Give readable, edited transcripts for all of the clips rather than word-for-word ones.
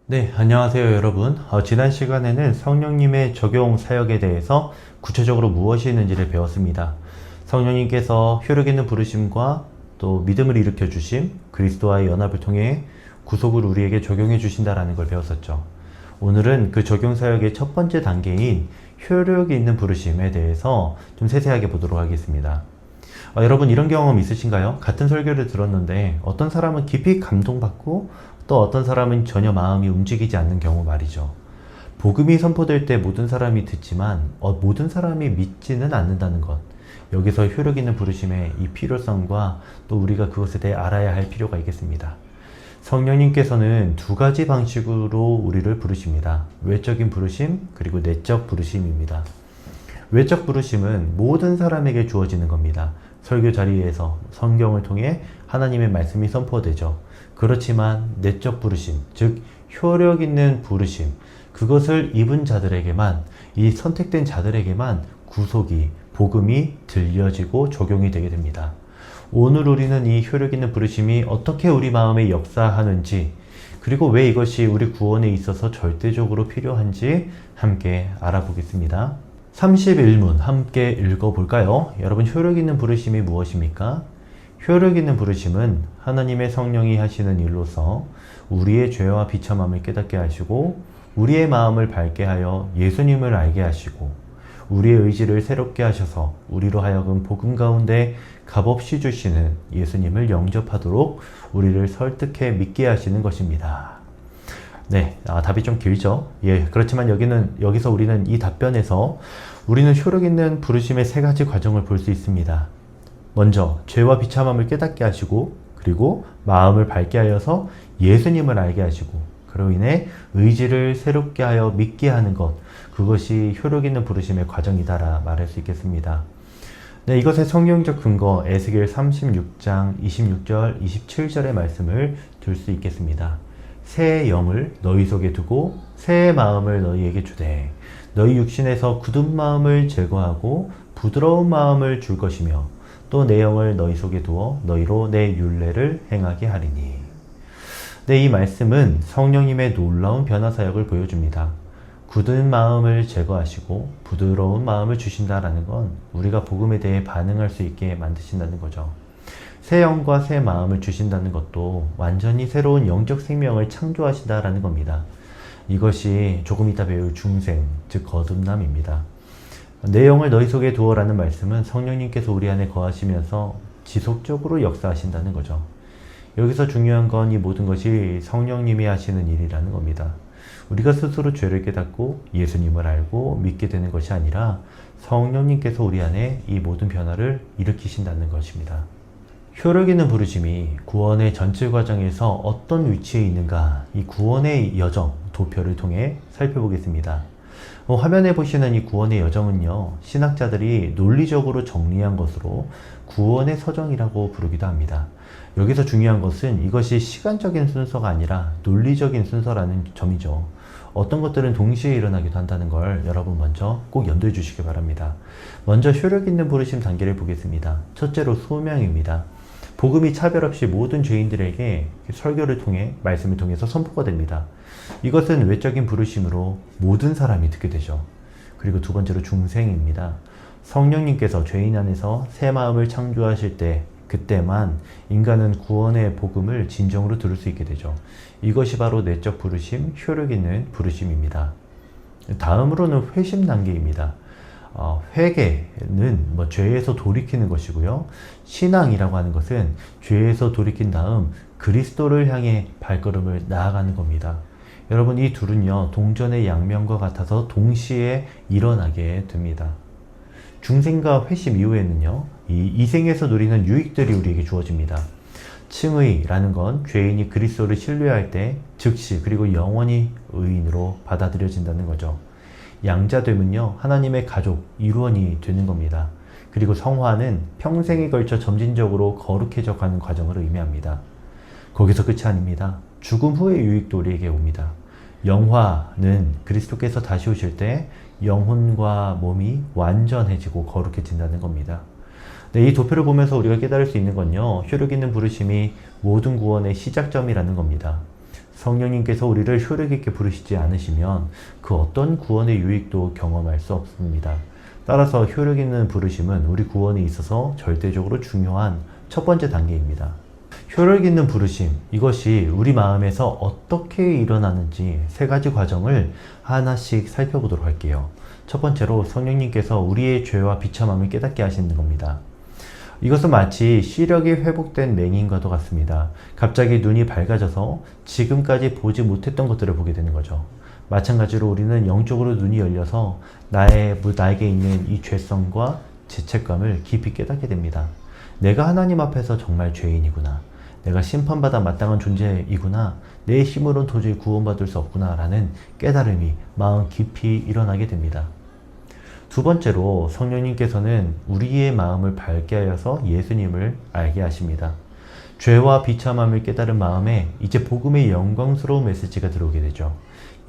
네, 안녕하세요 여러분. 지난 시간에는 성령님의 적용 사역에 대해서 구체적으로 무엇이 있는지를 배웠습니다. 성령님께서 효력 있는 부르심과 또 믿음을 일으켜 주심, 그리스도와의 연합을 통해 구속을 우리에게 적용해 주신다라는 걸 배웠었죠. 오늘은 그 적용 사역의 첫 번째 단계인 효력이 있는 부르심에 대해서 좀 세세하게 보도록 하겠습니다. 여러분 이런 경험 있으신가요? 같은 설교를 들었는데 어떤 사람은 깊이 감동받고 또 어떤 사람은 전혀 마음이 움직이지 않는 경우 말이죠. 복음이 선포될 때 모든 사람이 듣지만 모든 사람이 믿지는 않는다는 것. 여기서 효력 있는 부르심의 이 필요성과 또 우리가 그것에 대해 알아야 할 필요가 있겠습니다. 성령님께서는 두 가지 방식으로 우리를 부르십니다. 외적인 부르심 그리고 내적 부르심입니다. 외적 부르심은 모든 사람에게 주어지는 겁니다. 설교 자리에서 성경을 통해 하나님의 말씀이 선포되죠. 그렇지만 내적 부르심, 즉 효력 있는 부르심, 그것을 입은 자들에게만, 이 선택된 자들에게만 구속이, 복음이 들려지고 적용이 되게 됩니다. 오늘 우리는 이 효력 있는 부르심이 어떻게 우리 마음에 역사하는지, 그리고 왜 이것이 우리 구원에 있어서 절대적으로 필요한지 함께 알아보겠습니다. 31문 함께 읽어볼까요? 여러분, 효력 있는 부르심이 무엇입니까? 효력 있는 부르심은 하나님의 성령이 하시는 일로서 우리의 죄와 비참함을 깨닫게 하시고 우리의 마음을 밝게 하여 예수님을 알게 하시고 우리의 의지를 새롭게 하셔서 우리로 하여금 복음 가운데 값없이 주시는 예수님을 영접하도록 우리를 설득해 믿게 하시는 것입니다. 네, 답이 좀 길죠? 그렇지만 여기서 우리는 이 답변에서 우리는 효력 있는 부르심의 세 가지 과정을 볼 수 있습니다. 먼저 죄와 비참함을 깨닫게 하시고 그리고 마음을 밝게 하여서 예수님을 알게 하시고 그로 인해 의지를 새롭게 하여 믿게 하는 것, 그것이 효력 있는 부르심의 과정이다라 말할 수 있겠습니다. 네, 이것의 성경적 근거 에스겔 36장 26절 27절의 말씀을 들 수 있겠습니다. 새 영을 너희 속에 두고 새 마음을 너희에게 주되 너희 육신에서 굳은 마음을 제거하고 부드러운 마음을 줄 것이며 또 내 영을 너희 속에 두어 너희로 내 율례를 행하게 하리니. 네, 이 말씀은 성령님의 놀라운 변화 사역을 보여줍니다. 굳은 마음을 제거하시고 부드러운 마음을 주신다라는 건 우리가 복음에 대해 반응할 수 있게 만드신다는 거죠. 새 영과 새 마음을 주신다는 것도 완전히 새로운 영적 생명을 창조하신다라는 겁니다. 이것이 조금 이따 배울 중생, 즉 거듭남입니다. 내 영을 너희 속에 두어라는 말씀은 성령님께서 우리 안에 거하시면서 지속적으로 역사하신다는 거죠. 여기서 중요한 건 이 모든 것이 성령님이 하시는 일이라는 겁니다. 우리가 스스로 죄를 깨닫고 예수님을 알고 믿게 되는 것이 아니라 성령님께서 우리 안에 이 모든 변화를 일으키신다는 것입니다. 효력 있는 부르심이 구원의 전체 과정에서 어떤 위치에 있는가, 이 구원의 여정, 도표를 통해 살펴보겠습니다. 화면에 보시는 이 구원의 여정은요, 신학자들이 논리적으로 정리한 것으로 구원의 서정이라고 부르기도 합니다. 여기서 중요한 것은 이것이 시간적인 순서가 아니라 논리적인 순서라는 점이죠. 어떤 것들은 동시에 일어나기도 한다는 걸 여러분 먼저 꼭 염두해 주시기 바랍니다. 먼저 효력 있는 부르심 단계를 보겠습니다. 첫째로 소명입니다. 복음이 차별 없이 모든 죄인들에게 설교를 통해 말씀을 통해서 선포가 됩니다. 이것은 외적인 부르심으로 모든 사람이 듣게 되죠. 그리고 두 번째로 중생입니다. 성령님께서 죄인 안에서 새 마음을 창조하실 때 그때만 인간은 구원의 복음을 진정으로 들을 수 있게 되죠. 이것이 바로 내적 부르심, 효력 있는 부르심입니다. 다음으로는 회심 단계입니다. 회개는 죄에서 돌이키는 것이고요. 신앙이라고 하는 것은 죄에서 돌이킨 다음 그리스도를 향해 발걸음을 나아가는 겁니다. 여러분, 이 둘은요, 동전의 양면과 같아서 동시에 일어나게 됩니다. 중생과 회심 이후에는요, 이 생에서 누리는 유익들이 우리에게 주어집니다. 칭의라는 건 죄인이 그리스도를 신뢰할 때 즉시 그리고 영원히 의인으로 받아들여진다는 거죠. 양자됨은요, 하나님의 가족, 일원이 되는 겁니다. 그리고 성화는 평생에 걸쳐 점진적으로 거룩해져 가는 과정을 의미합니다. 거기서 끝이 아닙니다. 죽음 후의 유익도 우리에게 옵니다. 영화는 그리스도께서 다시 오실 때 영혼과 몸이 완전해지고 거룩해진다는 겁니다. 네, 이 도표를 보면서 우리가 깨달을 수 있는 건요, 효력 있는 부르심이 모든 구원의 시작점이라는 겁니다. 성령님께서 우리를 효력 있게 부르시지 않으시면 그 어떤 구원의 유익도 경험할 수 없습니다. 따라서 효력 있는 부르심은 우리 구원에 있어서 절대적으로 중요한 첫 번째 단계입니다. 효력 있는 부르심, 이것이 우리 마음에서 어떻게 일어나는지 세 가지 과정을 하나씩 살펴보도록 할게요. 첫 번째로 성령님께서 우리의 죄와 비참함을 깨닫게 하시는 겁니다. 이것은 마치 시력이 회복된 맹인과도 같습니다. 갑자기 눈이 밝아져서 지금까지 보지 못했던 것들을 보게 되는 거죠. 마찬가지로 우리는 영적으로 눈이 열려서 나에게 있는 이 죄성과 죄책감을 깊이 깨닫게 됩니다. 내가 하나님 앞에서 정말 죄인이구나. 내가 심판받아 마땅한 존재이구나. 내 힘으로는 도저히 구원받을 수 없구나 라는 깨달음이 마음 깊이 일어나게 됩니다. 두 번째로 성령님께서는 우리의 마음을 밝게 하여서 예수님을 알게 하십니다. 죄와 비참함을 깨달은 마음에 이제 복음의 영광스러운 메시지가 들어오게 되죠.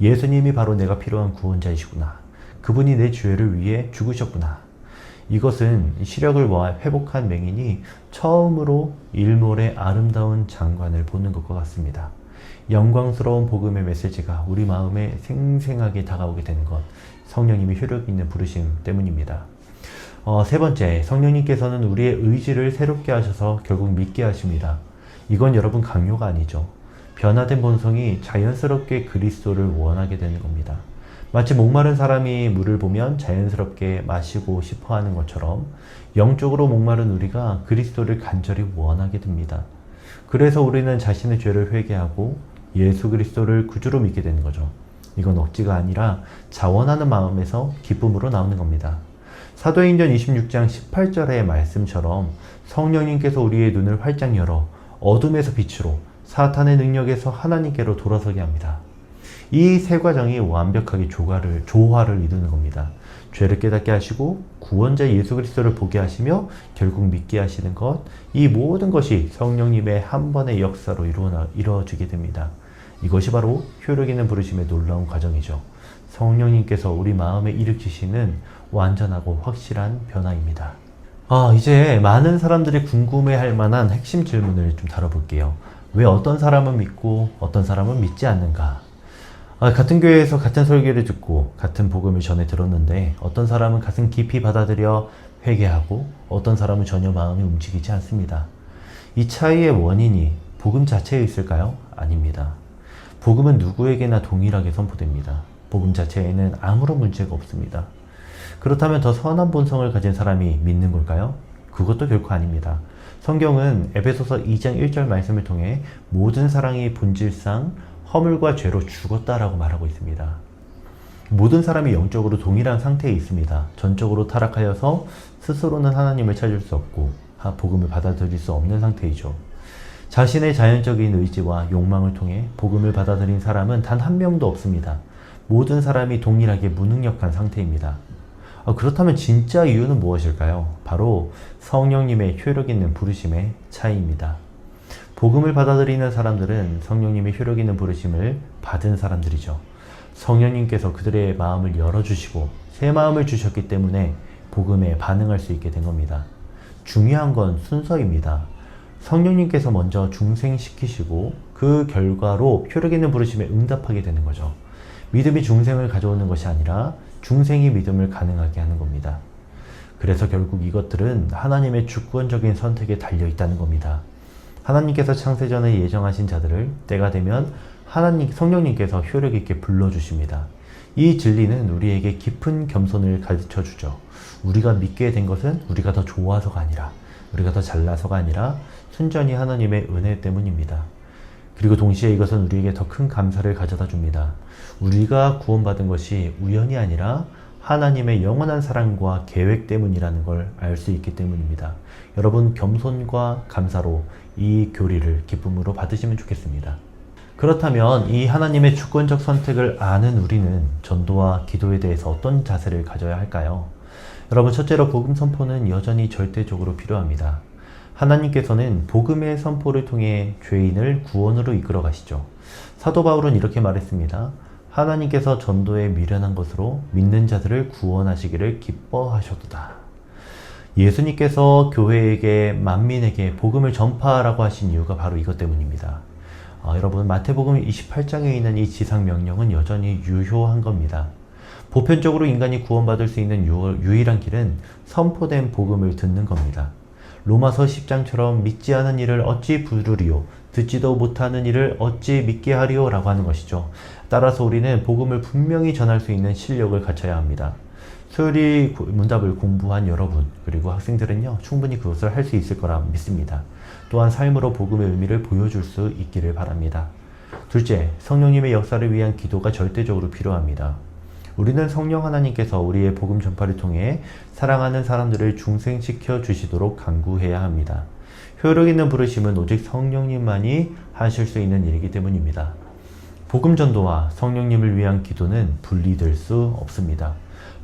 예수님이 바로 내가 필요한 구원자이시구나. 그분이 내 죄를 위해 죽으셨구나. 이것은 시력을 회복한 맹인이 처음으로 일몰의 아름다운 장관을 보는 것과 같습니다. 영광스러운 복음의 메시지가 우리 마음에 생생하게 다가오게 되는 것, 성령님의 효력 있는 부르심 때문입니다. 세 번째, 성령님께서는 우리의 의지를 새롭게 하셔서 결국 믿게 하십니다. 이건 여러분 강요가 아니죠. 변화된 본성이 자연스럽게 그리스도를 원하게 되는 겁니다. 마치 목마른 사람이 물을 보면 자연스럽게 마시고 싶어 하는 것처럼 영적으로 목마른 우리가 그리스도를 간절히 원하게 됩니다. 그래서 우리는 자신의 죄를 회개하고 예수 그리스도를 구주로 믿게 되는 거죠. 이건 억지가 아니라 자원하는 마음에서 기쁨으로 나오는 겁니다. 사도행전 26장 18절의 말씀처럼 성령님께서 우리의 눈을 활짝 열어 어둠에서 빛으로 사탄의 능력에서 하나님께로 돌아서게 합니다. 이 세 과정이 완벽하게 조화를 이루는 겁니다. 죄를 깨닫게 하시고 구원자 예수 그리스도를 보게 하시며 결국 믿게 하시는 것, 이 모든 것이 성령님의 한 번의 역사로 이루어지게 됩니다. 이것이 바로 효력 있는 부르심의 놀라운 과정이죠. 성령님께서 우리 마음에 일으키시는 완전하고 확실한 변화입니다. 이제 많은 사람들이 궁금해할 만한 핵심 질문을 좀 다뤄볼게요. 왜 어떤 사람은 믿고 어떤 사람은 믿지 않는가? 같은 교회에서 같은 설교를 듣고 같은 복음을 전해 들었는데 어떤 사람은 가슴 깊이 받아들여 회개하고 어떤 사람은 전혀 마음이 움직이지 않습니다. 이 차이의 원인이 복음 자체에 있을까요? 아닙니다. 복음은 누구에게나 동일하게 선포됩니다. 복음 자체에는 아무런 문제가 없습니다. 그렇다면 더 선한 본성을 가진 사람이 믿는 걸까요? 그것도 결코 아닙니다. 성경은 에베소서 2장 1절 말씀을 통해 모든 사람이 본질상 허물과 죄로 죽었다라고 말하고 있습니다. 모든 사람이 영적으로 동일한 상태에 있습니다. 전적으로 타락하여서 스스로는 하나님을 찾을 수 없고 복음을 받아들일 수 없는 상태이죠. 자신의 자연적인 의지와 욕망을 통해 복음을 받아들인 사람은 단 한 명도 없습니다. 모든 사람이 동일하게 무능력한 상태입니다. 그렇다면 진짜 이유는 무엇일까요? 바로 성령님의 효력 있는 부르심의 차이입니다. 복음을 받아들이는 사람들은 성령님의 효력 있는 부르심을 받은 사람들이죠. 성령님께서 그들의 마음을 열어주시고 새 마음을 주셨기 때문에 복음에 반응할 수 있게 된 겁니다. 중요한 건 순서입니다. 성령님께서 먼저 중생시키시고 그 결과로 효력 있는 부르심에 응답하게 되는 거죠. 믿음이 중생을 가져오는 것이 아니라 중생이 믿음을 가능하게 하는 겁니다. 그래서 결국 이것들은 하나님의 주권적인 선택에 달려 있다는 겁니다. 하나님께서 창세전에 예정하신 자들을 때가 되면 성령님께서 효력 있게 불러주십니다. 이 진리는 우리에게 깊은 겸손을 가르쳐주죠. 우리가 믿게 된 것은 우리가 더 좋아서가 아니라, 우리가 더 잘나서가 아니라 순전히 하나님의 은혜 때문입니다. 그리고 동시에 이것은 우리에게 더 큰 감사를 가져다 줍니다. 우리가 구원받은 것이 우연이 아니라 하나님의 영원한 사랑과 계획 때문이라는 걸 알 수 있기 때문입니다. 여러분, 겸손과 감사로 이 교리를 기쁨으로 받으시면 좋겠습니다. 그렇다면 이 하나님의 주권적 선택을 아는 우리는 전도와 기도에 대해서 어떤 자세를 가져야 할까요? 여러분, 첫째로 복음 선포는 여전히 절대적으로 필요합니다. 하나님께서는 복음의 선포를 통해 죄인을 구원으로 이끌어 가시죠. 사도 바울은 이렇게 말했습니다. 하나님께서 전도에 미련한 것으로 믿는 자들을 구원하시기를 기뻐하셨도다. 예수님께서 교회에게 만민에게 복음을 전파하라고 하신 이유가 바로 이것 때문입니다. 여러분, 마태복음 28장에 있는 이 지상명령은 여전히 유효한 겁니다. 보편적으로 인간이 구원받을 수 있는 유일한 길은 선포된 복음을 듣는 겁니다. 로마서 10장처럼 믿지 않은 일을 어찌 부르리요? 듣지도 못하는 일을 어찌 믿게 하리요? 라고 하는 것이죠. 따라서 우리는 복음을 분명히 전할 수 있는 실력을 갖춰야 합니다. 소요리 문답을 공부한 여러분, 그리고 학생들은요, 충분히 그것을 할 수 있을 거라 믿습니다. 또한 삶으로 복음의 의미를 보여줄 수 있기를 바랍니다. 둘째, 성령님의 역사를 위한 기도가 절대적으로 필요합니다. 우리는 성령 하나님께서 우리의 복음 전파를 통해 사랑하는 사람들을 중생시켜 주시도록 간구해야 합니다. 효력 있는 부르심은 오직 성령님만이 하실 수 있는 일이기 때문입니다. 복음 전도와 성령님을 위한 기도는 분리될 수 없습니다.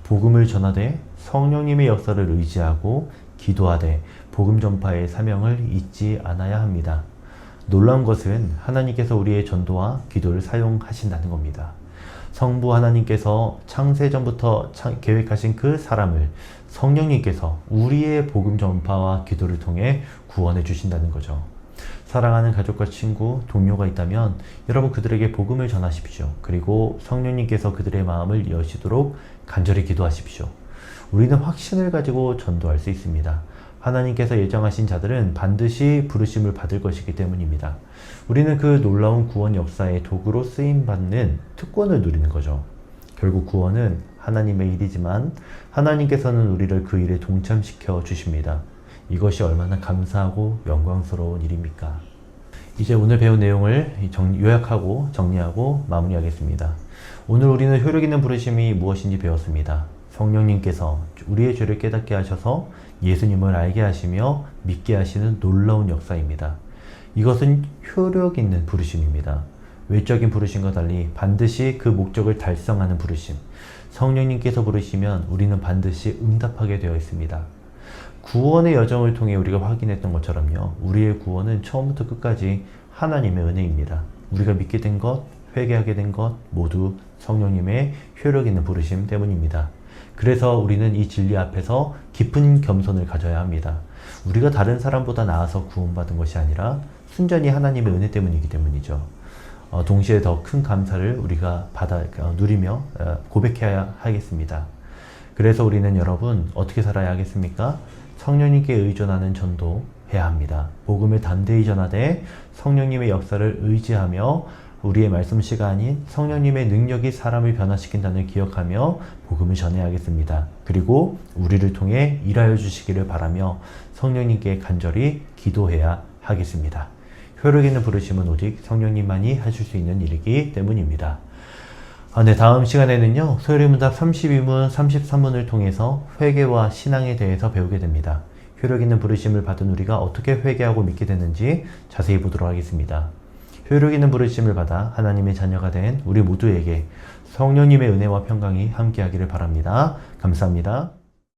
복음을 전하되 성령님의 역사를 의지하고 기도하되 복음 전파의 사명을 잊지 않아야 합니다. 놀라운 것은 하나님께서 우리의 전도와 기도를 사용하신다는 겁니다. 성부 하나님께서 창세전부터 계획하신 그 사람을 성령님께서 우리의 복음 전파와 기도를 통해 구원해 주신다는 거죠. 사랑하는 가족과 친구, 동료가 있다면 여러분 그들에게 복음을 전하십시오. 그리고 성령님께서 그들의 마음을 여시도록 간절히 기도하십시오. 우리는 확신을 가지고 전도할 수 있습니다. 하나님께서 예정하신 자들은 반드시 부르심을 받을 것이기 때문입니다. 우리는 그 놀라운 구원 역사의 도구로 쓰임받는 특권을 누리는 거죠. 결국 구원은 하나님의 일이지만 하나님께서는 우리를 그 일에 동참시켜 주십니다. 이것이 얼마나 감사하고 영광스러운 일입니까? 이제 오늘 배운 내용을 요약하고 정리하고 마무리하겠습니다. 오늘 우리는 효력 있는 부르심이 무엇인지 배웠습니다. 성령님께서 우리의 죄를 깨닫게 하셔서 예수님을 알게 하시며 믿게 하시는 놀라운 역사입니다. 이것은 효력 있는 부르심입니다. 외적인 부르심과 달리 반드시 그 목적을 달성하는 부르심. 성령님께서 부르시면 우리는 반드시 응답하게 되어 있습니다. 구원의 여정을 통해 우리가 확인했던 것처럼요. 우리의 구원은 처음부터 끝까지 하나님의 은혜입니다. 우리가 믿게 된 것, 회개하게 된 것 모두 성령님의 효력 있는 부르심 때문입니다. 그래서 우리는 이 진리 앞에서 깊은 겸손을 가져야 합니다. 우리가 다른 사람보다 나아서 구원받은 것이 아니라 순전히 하나님의 은혜 때문이기 때문이죠. 동시에 더 큰 감사를 우리가 누리며 고백해야 하겠습니다. 그래서 우리는 여러분 어떻게 살아야 하겠습니까? 성령님께 의존하는 전도해야 합니다. 복음을 담대히 전하되 성령님의 역사를 의지하며 우리의 말씀 시간인 성령님의 능력이 사람을 변화시킨다는 기억하며 복음을 전해야 하겠습니다. 그리고 우리를 통해 일하여 주시기를 바라며 성령님께 간절히 기도해야 하겠습니다. 효력 있는 부르심은 오직 성령님만이 하실 수 있는 일이기 때문입니다. 네, 다음 시간에는요, 소요리 문답 32문, 33문을 통해서 회개와 신앙에 대해서 배우게 됩니다. 효력 있는 부르심을 받은 우리가 어떻게 회개하고 믿게 되는지 자세히 보도록 하겠습니다. 효력 있는 부르심을 받아 하나님의 자녀가 된 우리 모두에게 성령님의 은혜와 평강이 함께하기를 바랍니다. 감사합니다.